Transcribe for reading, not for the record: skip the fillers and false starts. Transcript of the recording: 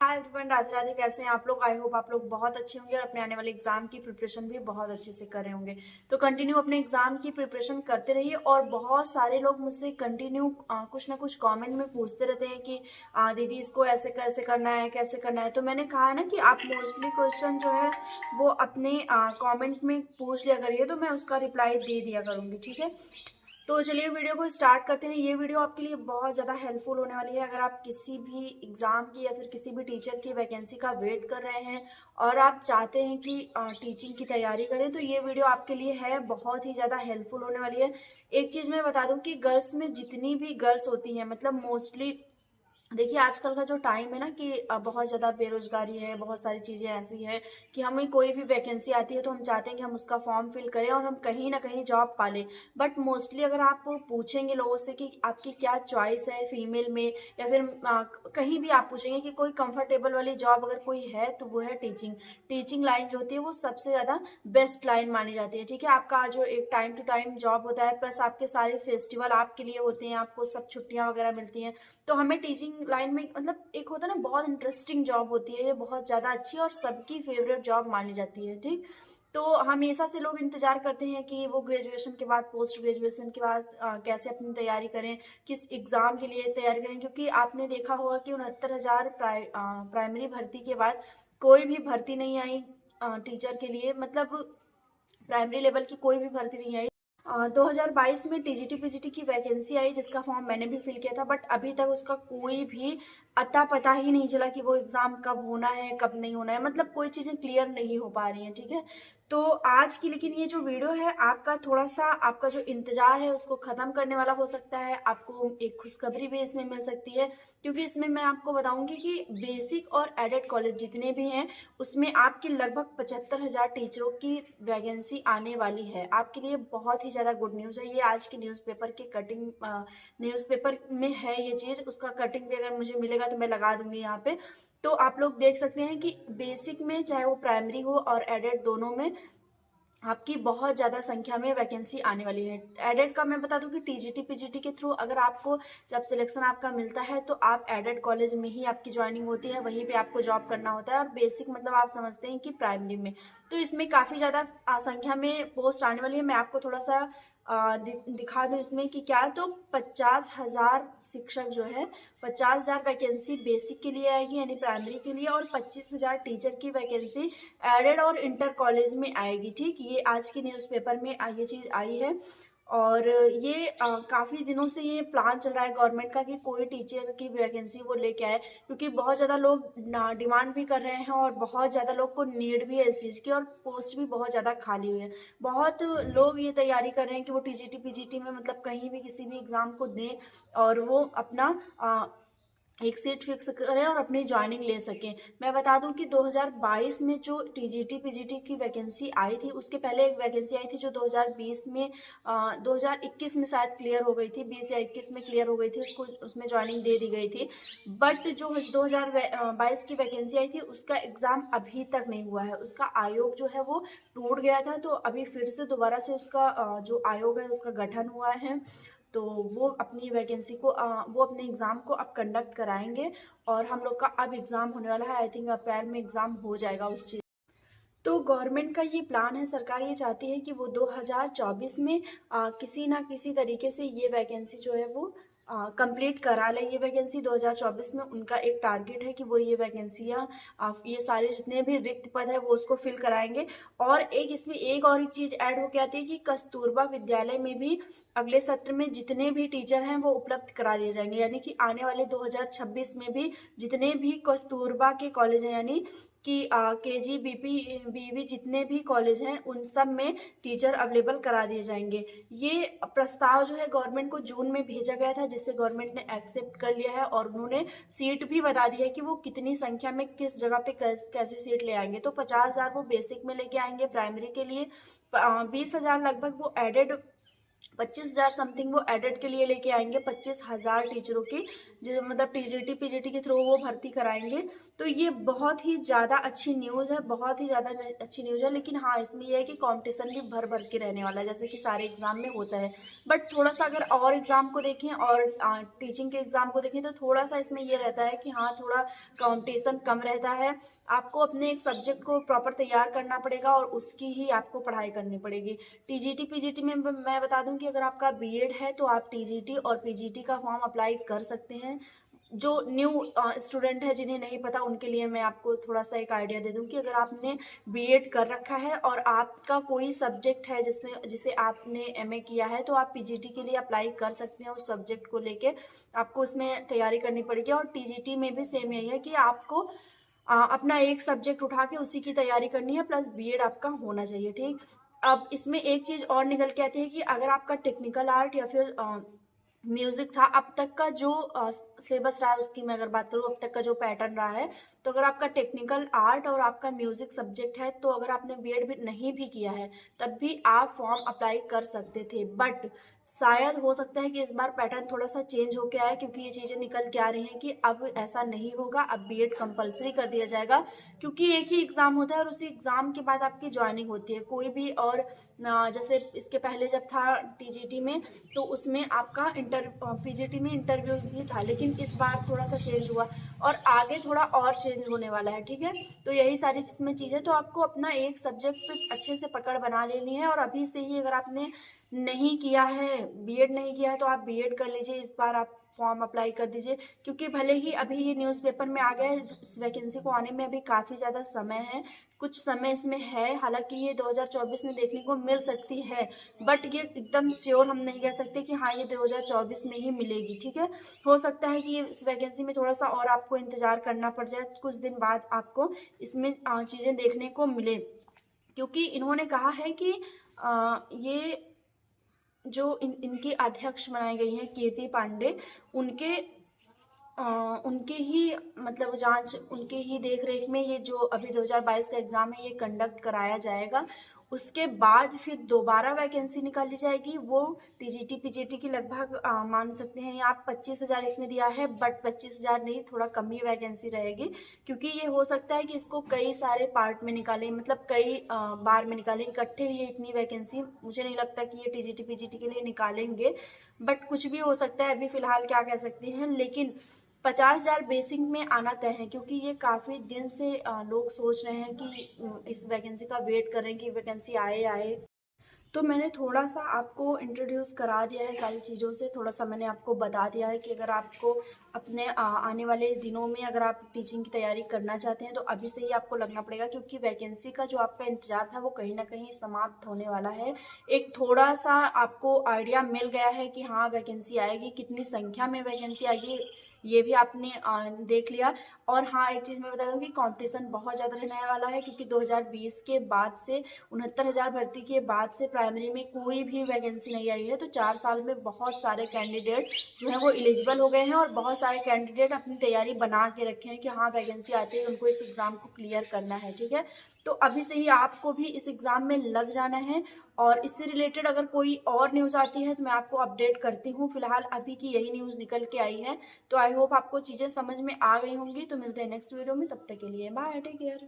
Hi everyone, Radhe Radhe. कैसे हैं आप लोग? आई होप आप लोग बहुत अच्छे होंगे और अपने आने वाले एग्जाम की प्रिपरेशन भी बहुत अच्छे से कर रहे होंगे। तो कंटिन्यू अपने एग्जाम की प्रिपरेशन करते रहिए। और बहुत सारे लोग मुझसे कंटिन्यू कुछ ना कुछ कमेंट में पूछते रहते हैं कि दीदी इसको ऐसे कैसे करना है, कैसे करना है। तो मैंने कहा है ना कि आप मोस्टली क्वेश्चन जो है वो अपने कमेंट में पूछ लिया करिए, तो मैं उसका रिप्लाई दे दिया करूंगी, ठीक है। तो चलिए वीडियो को स्टार्ट करते हैं। ये वीडियो आपके लिए बहुत ज़्यादा हेल्पफुल होने वाली है। अगर आप किसी भी एग्ज़ाम की या फिर किसी भी टीचर की वैकेंसी का वेट कर रहे हैं और आप चाहते हैं कि टीचिंग की तैयारी करें, तो ये वीडियो आपके लिए है, बहुत ही ज़्यादा हेल्पफुल होने वाली है। एक चीज़ मैं बता दूं कि गर्ल्स में जितनी भी गर्ल्स होती हैं, मतलब मोस्टली देखिए आजकल का जो टाइम है ना कि बहुत ज़्यादा बेरोजगारी है, बहुत सारी चीज़ें ऐसी हैं कि हमें कोई भी वैकेंसी आती है तो हम चाहते हैं कि हम उसका फॉर्म फिल करें और हम कहीं ना कहीं जॉब पा लें। बट मोस्टली अगर आप पूछेंगे लोगों से कि आपकी क्या चॉइस है फीमेल में, या फिर कहीं भी आप पूछेंगे कि कोई कंफर्टेबल वाली जॉब अगर कोई है तो वो है टीचिंग। टीचिंग लाइन जो होती है वो सबसे ज़्यादा बेस्ट लाइन मानी जाती है, ठीक है। आपका जो एक टाइम टू टाइम जॉब होता है, प्लस आपके सारे फेस्टिवल आपके लिए होते हैं, आपको सब छुट्टियां वगैरह मिलती हैं। तो हमें टीचिंग लाइन में मतलब एक होता है ना, बहुत इंटरेस्टिंग जॉब होती है, ये बहुत ज़्यादा अच्छी और सबकी फेवरेट जॉब मानी जाती है, ठीक। तो हमेशा से लोग इंतजार करते हैं कि वो ग्रेजुएशन के बाद, पोस्ट ग्रेजुएशन के बाद कैसे अपनी तैयारी करें, किस एग्ज़ाम के लिए तैयारी करें। क्योंकि आपने देखा होगा कि 69,000 प्राइमरी भर्ती के बाद कोई भी भर्ती नहीं आई टीचर के लिए, मतलब प्राइमरी लेवल की कोई भी भर्ती नहीं आई। 2022 में टीजीटी पीजीटी की वैकेंसी आई जिसका फॉर्म मैंने भी फिल किया था, बट अभी तक उसका कोई भी अता पता ही नहीं चला कि वो एग्जाम कब होना है कब नहीं होना है, मतलब कोई चीजें क्लियर नहीं हो पा रही हैं, ठीक है। तो आज की लेकिन ये जो वीडियो है आपका थोड़ा सा, आपका जो इंतजार है उसको खत्म करने वाला हो सकता है। आपको एक खुशखबरी भी इसमें मिल सकती है, क्योंकि इसमें मैं आपको बताऊंगी कि बेसिक और एडेड कॉलेज जितने भी हैं उसमें आपकी लगभग 75,000 टीचरों की वैकेंसी आने वाली है। आपके लिए बहुत ही ज़्यादा गुड न्यूज़ है। ये आज की न्यूज़पेपर के कटिंग, न्यूज़पेपर में है ये चीज़, उसका कटिंग भी अगर मुझे मिलेगा तो मैं लगा दूंगी यहाँ पे। तो आप लोग देख सकते हैं कि बेसिक में, चाहे वो प्राइमरी हो और एडेड, दोनों में आपकी बहुत ज़्यादा संख्या में वैकेंसी आने वाली है। एडेड का मैं बता दूं कि टीजीटी पीजीटी के थ्रू अगर आपको जब सिलेक्शन आपका मिलता है तो आप एडेड कॉलेज में ही आपकी ज्वाइनिंग होती है, वहीं पे आपको जॉब करना होता है। और बेसिक मतलब आप समझते हैं कि प्राइमरी में। तो इसमें काफ़ी ज़्यादा संख्या में पोस्ट आने वाली है। मैं आपको थोड़ा सा दिखा दूं इसमें कि क्या। तो 50,000 शिक्षक जो है, 50,000 वैकेंसी बेसिक के लिए आएगी यानी प्राइमरी के लिए, और 25,000 टीचर की वैकेंसी एडेड और इंटर कॉलेज में आएगी, ठीक। ये आज की न्यूज़पेपर में ये चीज़ आई है। और ये काफ़ी दिनों से ये प्लान चल रहा है गवर्नमेंट का कि कोई टीचर की वैकेंसी वो लेके आए, क्योंकि बहुत ज़्यादा लोग डिमांड भी कर रहे हैं और बहुत ज़्यादा लोग को नीड भी है इस चीज़ की, और पोस्ट भी बहुत ज़्यादा खाली हुई है। बहुत लोग ये तैयारी कर रहे हैं कि वो टीजीटी पीजीटी में, मतलब कहीं भी किसी भी एग्ज़ाम को दें और वो अपना एक सीट फिक्स करें और अपनी ज्वाइनिंग ले सकें। मैं बता दूं कि 2022 में जो टीजीटी पीजीटी की वैकेंसी आई थी, उसके पहले एक वैकेंसी आई थी जो 2020 में 2021 में शायद क्लियर हो गई थी, 20 या 21 में क्लियर हो गई थी, उसको उसमें ज्वाइनिंग दे दी गई थी। बट जो 2022 की वैकेंसी आई थी उसका एग्ज़ाम अभी तक नहीं हुआ है। उसका आयोग जो है वो टूट गया था, तो अभी फिर से दोबारा से उसका जो आयोग है उसका गठन हुआ है। तो वो अपनी वैकेंसी को वो अपने एग्ज़ाम को अब कंडक्ट कराएंगे। और हम लोग का अब एग्ज़ाम होने वाला है, आई थिंक अप्रैल में एग्ज़ाम हो जाएगा उस चीज़। तो गवर्नमेंट का ये प्लान है, सरकार ये चाहती है कि वो 2024 में किसी ना किसी तरीके से ये वैकेंसी जो है वो कंप्लीट करा ले। ये वैकेंसी 2024 में उनका एक टारगेट है कि वो ये वैकेंसियाँ, ये सारे जितने भी रिक्त पद है वो उसको फिल कराएंगे। और एक इसमें एक और एक चीज़ ऐड होकर आती है कि कस्तूरबा विद्यालय में भी अगले सत्र में जितने भी टीचर हैं वो उपलब्ध करा दिए जाएंगे, यानी कि आने वाले 2026 में भी जितने भी कस्तूरबा के कॉलेज हैं, यानी कि केजी बीपी बीवी जितने भी कॉलेज हैं उन सब में टीचर अवेलेबल करा दिए जाएंगे। ये प्रस्ताव जो है गवर्नमेंट को जून में भेजा गया था, जिसे गवर्नमेंट ने एक्सेप्ट कर लिया है और उन्होंने सीट भी बता दी है कि वो कितनी संख्या में किस जगह पे कैसे सीट ले आएंगे। तो 50,000 वो बेसिक में लेके आएंगे प्राइमरी के लिए, 20,000 लगभग वो एडेड 25,000 समथिंग वो एडेड के लिए लेके आएंगे, 25,000 टीचरों की, जो मतलब टीजीटी पीजीटी के थ्रू वो भर्ती कराएंगे। तो ये बहुत ही ज़्यादा अच्छी न्यूज़ है, बहुत ही ज़्यादा अच्छी न्यूज़ है। लेकिन हाँ, इसमें यह है कि कंपटीशन भी भर भर के रहने वाला है, जैसे कि सारे एग्जाम में होता है। बट थोड़ा सा अगर और एग्जाम को देखें और टीचिंग के एग्जाम को देखें तो थोड़ा सा इसमें ये रहता है कि हाँ, थोड़ा कंपटीशन कम रहता है। आपको अपने एक सब्जेक्ट को प्रॉपर तैयार करना पड़ेगा और उसकी ही आपको पढ़ाई करनी पड़ेगी। टीजीटी पीजीटी में मैं बता दूं कि अगर आपका बीएड है तो आप टीजीटी और पीजीटी का फॉर्म अप्लाई कर सकते हैं। जो न्यू स्टूडेंट है जिन्हें नहीं पता उनके लिए मैं आपको थोड़ा सा एक आइडिया दे दूं कि अगर आपने बीएड कर रखा है और आपका कोई सब्जेक्ट है जिसमें जिसे आपने एमए किया है तो आप पीजीटी के लिए अप्लाई कर सकते हैं। उस सब्जेक्ट को लेके आपको उसमें तैयारी करनी पड़ेगी। और टीजीटी में भी सेम यही है कि आपको अपना एक सब्जेक्ट उठा के उसी की तैयारी करनी है, प्लस बीएड आपका होना चाहिए, ठीक। अब इसमें एक चीज और निकल के आती है कि अगर आपका टेक्निकल आर्ट या फिर म्यूजिक था, अब तक का जो सिलेबस रहा है उसकी मैं अगर बात करूँ, अब तक का जो पैटर्न रहा है, तो अगर आपका टेक्निकल आर्ट और आपका म्यूजिक सब्जेक्ट है तो अगर आपने बीएड भी नहीं भी किया है तब भी आप फॉर्म अप्लाई कर सकते थे। बट शायद हो सकता है कि इस बार पैटर्न थोड़ा सा चेंज होके आए, क्योंकि ये चीजें निकल के आ रही हैं कि अब ऐसा नहीं होगा, अब बीएड कंपलसरी कर दिया जाएगा। क्योंकि एक ही एग्जाम होता है और उसी एग्जाम के बाद आपकी ज्वाइनिंग होती है कोई भी। और जैसे इसके पहले जब था टीजीटी में तो उसमें आपका पीजीटी में इंटरव्यू भी था, लेकिन इस बार थोड़ा सा चेंज हुआ और आगे थोड़ा और चेंज होने वाला है, ठीक है। तो यही सारी इसमें चीजें, तो आपको अपना एक सब्जेक्ट पे अच्छे से पकड़ बना लेनी है। और अभी से ही अगर आपने नहीं किया है, बीएड नहीं किया है, तो आप बीएड कर लीजिए, इस बार आप फॉर्म अप्लाई कर दीजिए। क्योंकि भले ही अभी ये न्यूज़पेपर में आ गया है, इस वैकेंसी को आने में अभी काफ़ी ज़्यादा समय है, कुछ समय इसमें है। हालांकि ये 2024 में देखने को मिल सकती है, बट ये एकदम श्योर हम नहीं कह सकते कि हाँ ये 2024 में ही मिलेगी, ठीक है। हो सकता है कि ये इस वैकेंसी में थोड़ा सा और आपको इंतजार करना पड़ जाए, कुछ दिन बाद आपको इसमें चीज़ें देखने को मिले। क्योंकि इन्होंने कहा है कि ये जो इनकी अध्यक्ष बनाई गई हैं कीर्ति पांडे, उनके उनके ही मतलब जांच, उनके ही देख रेख में ये जो अभी 2022 का एग्जाम है ये कंडक्ट कराया जाएगा। उसके बाद फिर दोबारा वैकेंसी निकाली जाएगी, वो टीजीटी पीजीटी की लगभग मान सकते हैं आप 25,000 इसमें दिया है, बट 25,000 नहीं, थोड़ा कम ही वैकेंसी रहेगी। क्योंकि ये हो सकता है कि इसको कई सारे पार्ट में निकालें, मतलब कई बार में निकालें इकट्ठे, ये इतनी वैकेंसी मुझे नहीं लगता कि ये टीजीटी पीजीटी के लिए निकालेंगे। बट कुछ भी हो सकता है, अभी फिलहाल क्या कह सकते हैं। लेकिन 50,000 बेसिक में आना तय है, क्योंकि ये काफ़ी दिन से लोग सोच रहे हैं कि इस वैकेंसी का वेट कर रहे हैं कि वैकेंसी आए आए। तो मैंने थोड़ा सा आपको इंट्रोड्यूस करा दिया है सारी चीज़ों से, थोड़ा सा मैंने आपको बता दिया है कि अगर आपको अपने आने वाले दिनों में अगर आप टीचिंग की तैयारी करना चाहते हैं तो अभी से ही आपको लगना पड़ेगा। क्योंकि वैकेंसी का जो आपका इंतजार था वो कहीं ना कहीं समाप्त होने वाला है। एक थोड़ा सा आपको आइडिया मिल गया है कि हाँ वैकेंसी आएगी, कितनी संख्या में वैकेंसी आएगी ये भी आपने देख लिया। और हाँ, एक चीज़ मैं बता दूं कि कंपटीशन बहुत ज़्यादा रहने वाला है, क्योंकि 2020 के बाद से 69,000 भर्ती के बाद से प्राइमरी में कोई भी वैकेंसी नहीं आई है। तो 4 साल में बहुत सारे कैंडिडेट जो है वो एलिजिबल हो गए हैं और बहुत सारे कैंडिडेट अपनी तैयारी बना के रखे हैं कि हाँ वैकेंसी आते ही उनको इस एग्ज़ाम को क्लियर करना है, ठीक है। तो अभी से ही आपको भी इस एग्ज़ाम में लग जाना है। और इससे रिलेटेड अगर कोई और न्यूज़ आती है तो मैं आपको अपडेट करती हूँ। फिलहाल अभी की यही न्यूज़ निकल के आई है। तो आई होप आपको चीज़ें समझ में आ गई होंगी। तो मिलते हैं नेक्स्ट वीडियो में, तब तक के लिए बाय, टेक केयर।